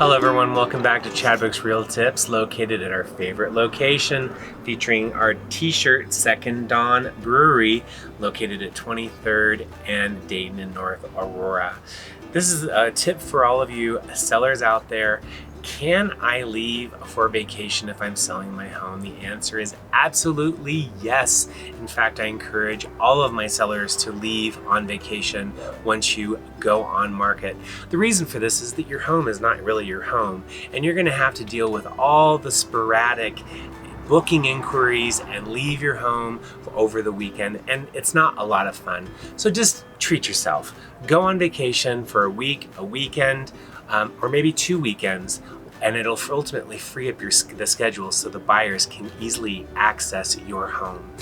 Hello everyone, welcome back to Chadwick's Real Tips, located at our favorite location, featuring our t-shirt Second Dawn Brewery, located at 23rd and Dayton in North Aurora. This is a tip for all of you sellers out there. Can I leave for vacation if I'm selling my home? The answer is absolutely yes. In fact, I encourage all of my sellers to leave on vacation once you go on market. The reason for this is that your home is not really your home, and you're going to have to deal with all the sporadic booking inquiries and leave your home over the weekend, and it's not a lot of fun. So just treat yourself. Go on vacation for a week, a weekend, or maybe 2 weekends, and it'll ultimately free up the schedule so the buyers can easily access your home.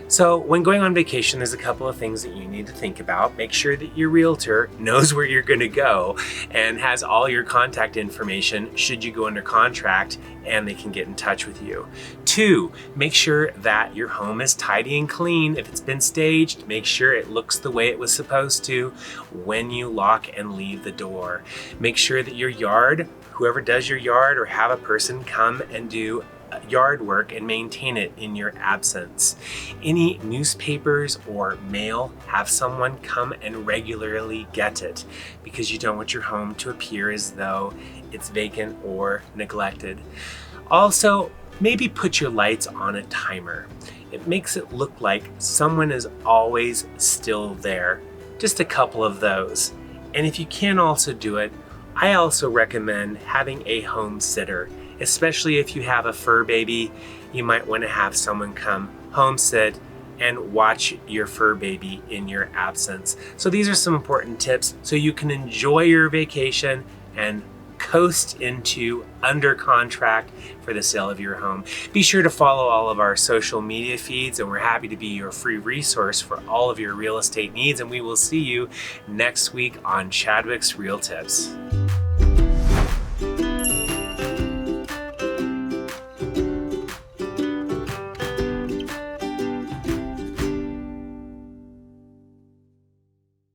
So when going on vacation, there's a couple of things that you need to think about. Make sure that your realtor knows where you're going to go and has all your contact information should you go under contract, and they can get in touch with you. 2, make sure that your home is tidy and clean. If it's been staged, make sure it looks the way it was supposed to when you lock and leave the door. Make sure that your yard, whoever does your yard, or have a person come and do yard work and maintain it in your absence. Any newspapers or mail, have someone come and regularly get it, because you don't want your home to appear as though it's vacant or neglected. Also, maybe put your lights on a timer. It makes it look like someone is always still there. Just a couple of those. And if you can also do it, I also recommend having a home sitter. Especially if you have a fur baby, you might want to have someone come home sit and watch your fur baby in your absence. So these are some important tips so you can enjoy your vacation and coast into under contract for the sale of your home. Be sure to follow all of our social media feeds, and we're happy to be your free resource for all of your real estate needs. And we will see you next week on Chadwick's Real Tips.